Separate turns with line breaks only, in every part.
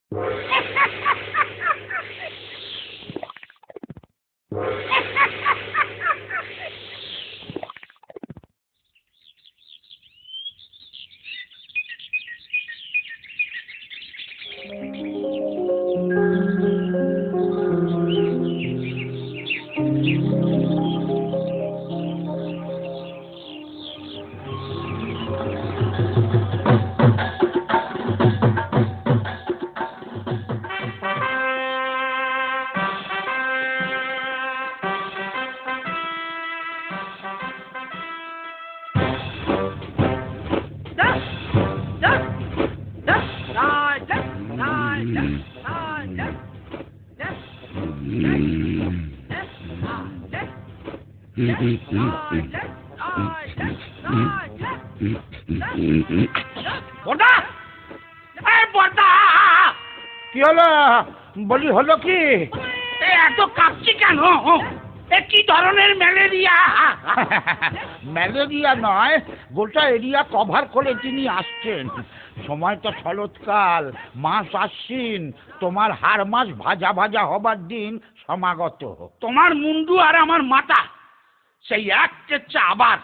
কি হলো বলি, হলো কি?
এত কাঁপছি কেন? কি ধরনের ম্যালেরিয়া?
ম্যালেরিয়া নয়, গোটা এরিয়া কভার করে তিনি আসছেন। সময়টা শরৎকাল, মাস আশ্বিন, তোমার হাড় মাস ভাজা ভাজা হবার দিন সমাগত।
তোমার মুন্ডু আর আমার মাথা সেই এক চেচ্ছা আবার।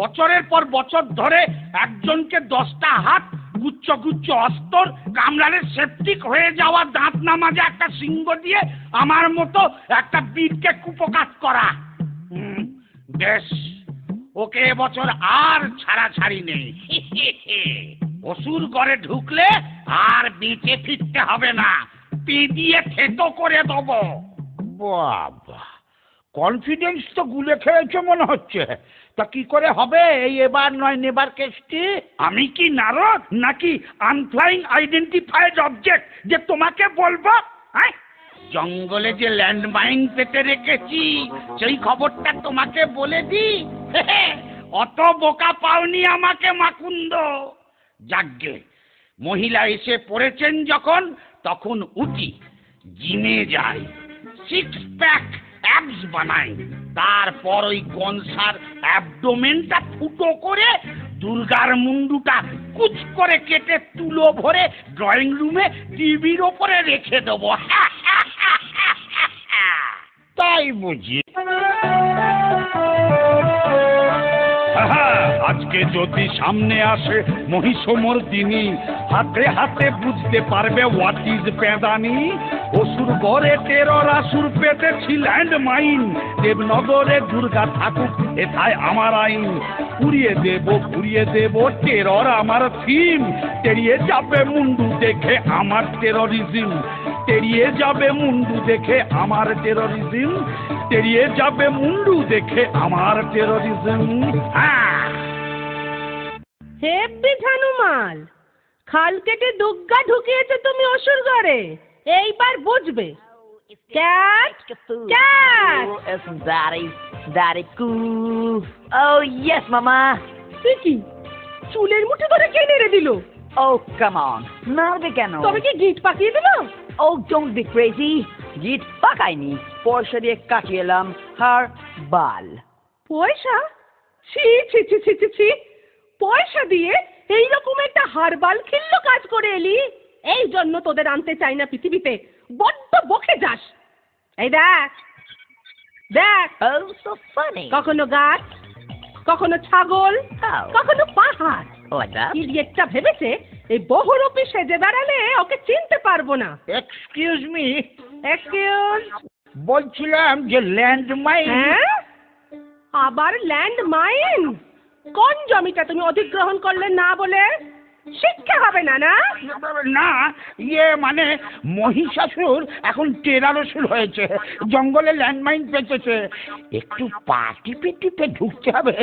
বছরের পর বছর ধরে একজনকে 10টা হাত, গুচ্ছ গুচ্ছ অস্তর, কামড়ালে সেপটিক হয়ে যাওয়া দাঁত না মাজা একটা সিংহ দিয়ে আমার মতো একটা বীরকে কুপকাত করা। বেশ, ওকে এবছর আর ছাড়াছাড়ি নেই। অসুর ঘরে ঢুকলে আর বেঁচে ফিরতে হবে না, পি দিয়ে থেতো করে দেবো।
বাবা, কনফিডেন্স তো গুলে খেয়েছে মনে হচ্ছে। তা কি করে হবে এই এবার নয় নেবার কেসটি?
আমি কি নারদ নাকি আনফ্লাইং আইডেন্টিফাইড অবজেক্ট যে তোমাকে বলবো? জঙ্গলে যে ল্যান্ডমাইন পেতে রেখেছি সেই খবরটা তোমাকে বলে দি। অত বোকা পাওনি আমাকে মাকুন্দ। যাগ্গে, মহিলা এসে পড়েছেন যখন, তখন উঠি, জিমে যাই, 6 প্যাক অ্যাবস বানাই, তারপর ওই কনসার অ্যাবডোমেনটা ফুটো করে দুর্গার মুন্ডুটা কুচ করে কেটে তুলো ভরে ড্রয়িং রুমে টিভির ওপরে রেখে দেবো।
তাই বুঝি।
আজকে যদি সামনে আসে মহিষমর্দিনী, হাতে হাতে বুঝতে পারবে হোয়াট ইজ পেদানি। অসুর গড়ে টেরর আসুর পেতেছি ল্যান্ড মাইন, দেবনগরে দুর্গা থাকুক এথায় আমার আইন। পুড়িয়ে দেব টেরর আমার থিম, তেড়িয়ে যাবে মুন্ডু দেখে আমার টেররিজম, তেড়িয়ে যাবে মুন্ডু দেখে আমার টেররিজম, তেড়িয়ে যাবে মুন্ডু দেখে আমার টেররিজম।
হেব্বি ঝানুমাল, খাল কেটে দুগ্গা ঢুকিয়েছে তুমি অসুর ঘরে, এইবার বুঝবে। Cat cat,
Daddy cool. Oh yes, Mama.
কি চুলের মুঠি ধরে কে নেড়ে দিল?
Oh come on, মারবে কেন?
তবে কি গিট পাকিয়ে দিল?
Oh don't be crazy. গিট পাকাইনি, পয়সা দিয়ে কাটিয়ে এলাম হার বাল।
পয়সা? ছি ছি ছি ছি ছি ছি, পয়সা দিয়ে এইরকম একটা হারবাল খিল্ল কাজ করে এলি। এই জন্য তোদের আনতে চাই না পৃথিবীতে, বড্ড বকে যাস। এই দেখ দেখ,
Oh so funny.
কখনো গাছ, কখনো ছাগল,
How?
কখনো পাহাড়।
Like that?
ইডিয়েটটা ভেবেছে এই বহুরূপী সেজে দাঁড়ালে ওকে চিনতে পারবো না।
Excuse me,
excuse?
বলছিলাম যে ল্যান্ডমাইন।
হ্যাঁ, আবার ল্যান্ড মাইন? কোন জমিটা তুমি অধিগ্রহণ করলে না বলে? শিক্ষা হবে না না?
না, ইয়ে মানে মহিষাসুর এখন টেরারসুর হয়েছে, জঙ্গলে ল্যান্ডমাইন পেতেছে, একটু পা টিপে টিপে ঢুকতে হবে,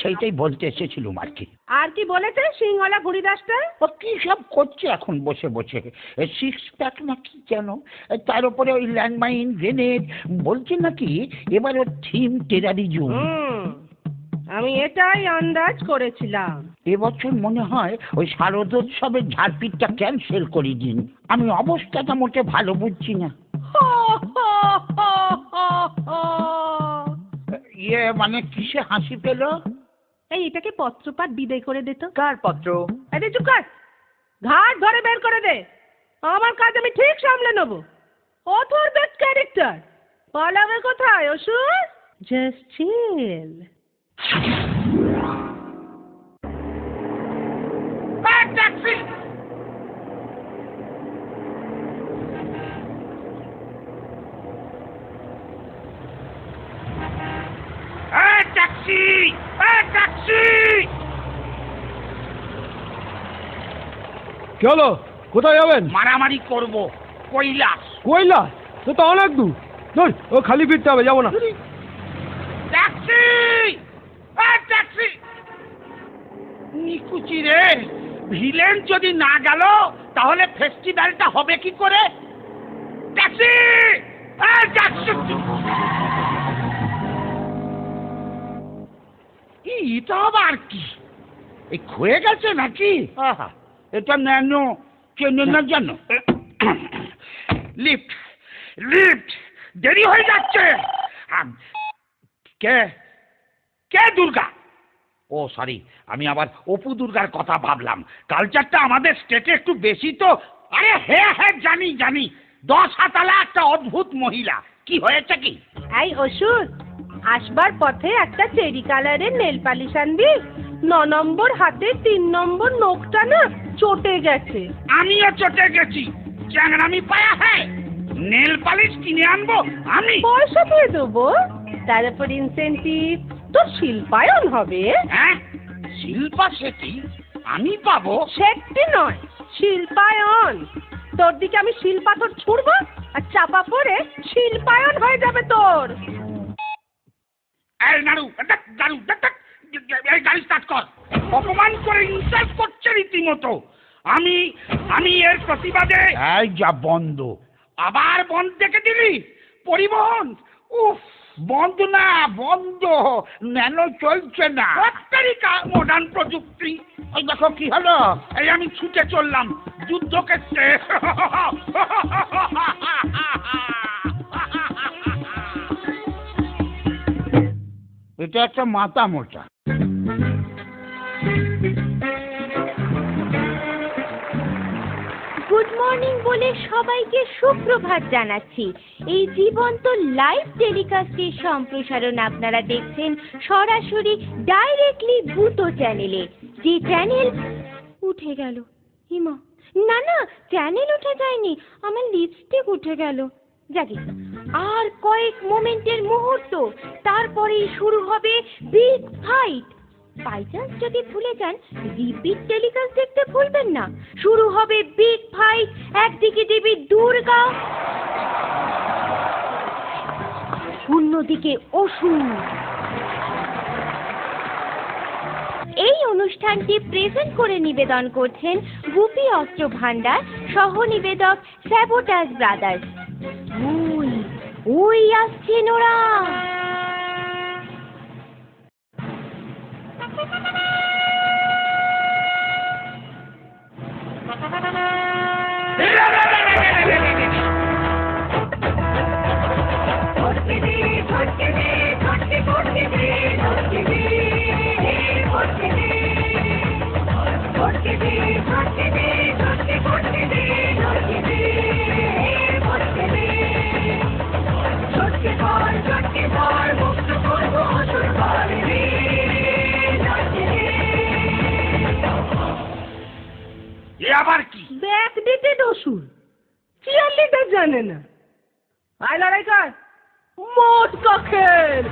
সেইটাই বলতে এসেছিলুম আর কি।
আর কি বলেছে সিংহলা বুড়িদাসটা?
ও কি সব করছে এখন বসে বসে, 6 প্যাক না কি যেন, তার উপরে ওই ল্যান্ডমাইন গ্রেনেড, বলছে নাকি এবার ওর থিম টেরারিজম।
আমি এটাই আন্দাজ করেছিলাম।
এবছর মনে হয় ওই শারদোৎসবের ঝাড়পিটটা ক্যান্সেল করে দিন, আমি অবস্থাটা মোটে ভালো বুঝছি না। ইয়ে মানে কিসে হাসি পেল?
এই এটাকে পত্রপাঠ বিদায় করে দে তো।
কার পত্র?
আরে চুপ কর, ঘাট ধরে বের করে দে। আমার কাজ আমি ঠিক সামলে নেব। অথর দ্যাট ক্যারেক্টার পালাবে কোথায় অসুর? Just chill.
Taxi! Taxi! Taxi!
কি হলো? কোথায় যাবেন?
মারামারি করব কৈলাস।
কৈলাস? তো তো অনেক দূর। ধর, ও খালি ফিরতে হবে, যাবো না।
ট্যাক্সি! ট্যাক্সি! নিকুচি রে, ভিলেন যদি না গেল তাহলে ফেস্টিভ্যালটা হবে কি করে? ট্যাক্সি! ট্যাক্সি! এটা আবার কি? এই ক্ষয়ে গেছে নাকি? আহা, এটা ন্যানো চেনে না জানো? Lift, lift! দেরি হয়ে যাচ্ছে। কে কে দুর্গা? ও সরি, আমি আবার অপু দুর্গার কথা ভাবলাম। কালচারটা আমাদের স্টেটে একটু বেশি তো। আরে হ্যাঁ হ্যাঁ, জানি জানি, 10 হাতালা একটা অদ্ভুত মহিলা। কি হয়েছে কি?
এই অসুর, আসবার পথে একটা চেরি কালারের নেল পালিশ আনবি। 9 নম্বর হাতে 3 নম্বর নখটা না চটে গেছে।
আমিও চটে গেছি। চ্যাংড়ামি পায়া হ্যাঁ, নেল পালিশ কিনে আনবো আমি?
পয়সা দিয়ে দেবো, তার উপর ইনসেন্টিভ তোর শিল্পায়ন হবে।
হ্যাঁ, শিল্পা শেঠি আমি পাবো?
সেটি নয়, শিল্পায়ন। তোর দিকে আমি শিলপাথর ছুড়বো আর চাপা পড়ে শিল্পায়ন হয়ে যাবে তোর।
এই নাড়ু, নাড়ু, এই গাড়ি স্টার্ট কর। অপমান করে ইনসাল্ট করছে রীতিমতো। আমি এর প্রতিবাদে।
এই যা বন্ধ।
আবার বন্ধ দেখে দিলি? পরিবহন উফ,
বন্ধ না, বন্ধ। ন্যানো চলছে না।
মডার্ন প্রযুক্তি।
ওই দেখো কি হলো।
এই আমি ছুটে চললাম যুদ্ধক্ষেত্রে।
এটা একটা মাথা মোটা।
গুড মর্নিং বলে সবাইকে সুপ্রভাত জানাচ্ছি। এই জীবন্ত লাইভ টেলিকাস্টের সম্প্রসারণ আপনারা দেখছেন সরাসরি ডাইরেক্টলি ভূতো চ্যানেলে। যে চ্যানেল উঠে গেল। হিমা, না না, চ্যানেল উঠে যায়নি, আমার লিপস্টিক উঠে গেল। যাকে আর কয়েক মোমেন্টের মুহূর্ত, তারপরেই শুরু হবে বিগ ফাইট। বাই চান্স যদি ভুলে যান, রিপিট টেলিকাস্ট দেখতে ভুলবেন না। শুরু হবে বিগ ফাইট। একদিকে দেবী দুর্গা, অন্যদিকে অসুর। এই অনুষ্ঠানটি প্রেজেন্ট করে নিবেদন করছেন গুপি অস্ত্র ভান্ডার, সহ নিবেদক স্যাবোটাজ ব্রাদার্স। ওই ওই আসছেন ওরা।
আবার কি?
ব্যাকডেটেড অসুর, চিয়ারলিডার জানে না। আয় লড়াই কর, মোট কখের।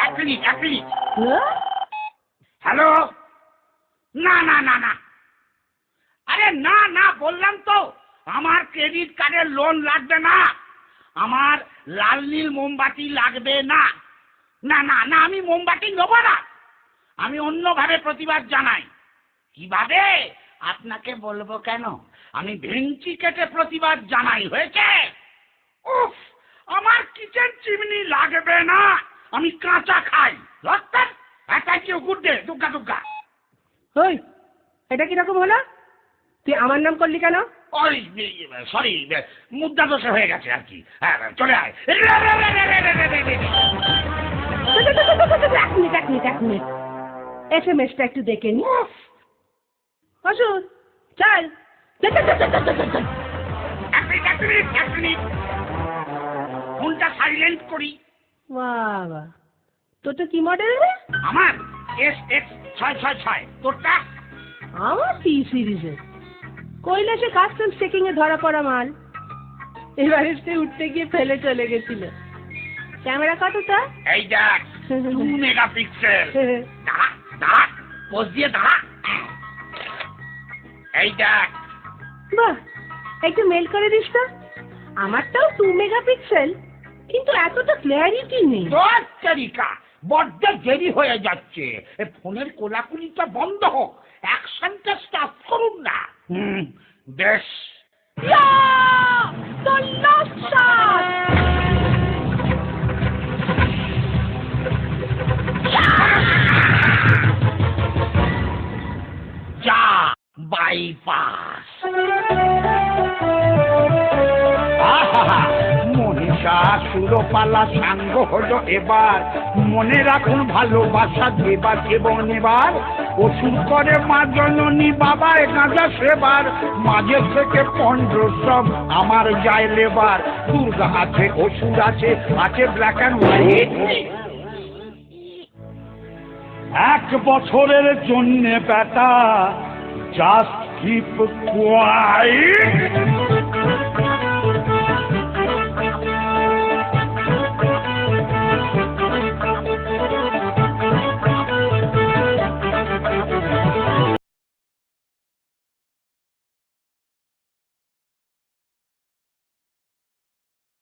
এক মিনিট। হ্যালো? না না না না, আরে না না, বললাম তো আমার ক্রেডিট কার্ডের লোন লাগবে না। আমার লাল নীল মোমবাতি লাগবে না। না না না, আমি মোমবাতি নেব না। আমি অন্যভাবে প্রতিবাদ জানাই। কিভাবে আপনাকে বলবো কেন? আমি ভেঙচি কেটে প্রতিবাদ জানাই। হয়েছে? উফ, আমার কিচেন চিমনি লাগবে না, আমি কাঁচা খাই। রক্তার thank you, good day. Durga Durga.
ওই, এটা কিরকম হলো? তুই আমার নাম করলি কেন?
ওই সরি, মুদ্রা দোষে হয়ে গেছে আর কি। হ্যাঁ, চলে আয়।
এক মিনিট, SMS টা একটু দেখে নি। অসুর চল চল, চল, চল, চল, চল, চল।
এক মিনিট ফোনটা সাইলেন্ট করি।
বাবা তোরটা কি মডেল রে?
আমার SX666, তোরটা?
আমার টি সিরিজের কৈলাসে কাস্টমস চেকিং এ ধরা পড়া মাল, এবারে সে উঠতে গিয়ে ফেলে চলে গেছিল। ক্যামেরা কতটা?
এই দেখ 2 মেগাপিক্সেল। দাঁড়া দাঁড়া, পোজ দিয়ে দাঁড়া। এই দেখ।
বাহ, একটু মেল করে দিস তো। আমারটাও 2 মেগাপিক্সেল, কিন্তু এতটা ক্লিয়ারিটি নেই।
তোর তারিকা বড্ড দেরি হয়ে যাচ্ছে। এ ফোনের কোলাকুলিটা বন্ধ হোক, অ্যাকশনটা স্টার্ট করুন না।
বেশ।
ইয়া! The last shot!
যা বাইপাস। মনীষা সুরপালা সাঙ্গ হলো এবার। মনে রাখুন ভালোবাসা দেবার এবং নেবার। অসুর করে মা জননী বাবায় গাঁজা সেবার। মাঝে থেকে 15 সব আমার যায় লেবার। দুর্গা আছে, অসুর আছে, আছে ব্ল্যাক অ্যান্ড হোয়াইট।
1 বছরের জন্যে বেটা জাস্ট কিপ কোয়াইট।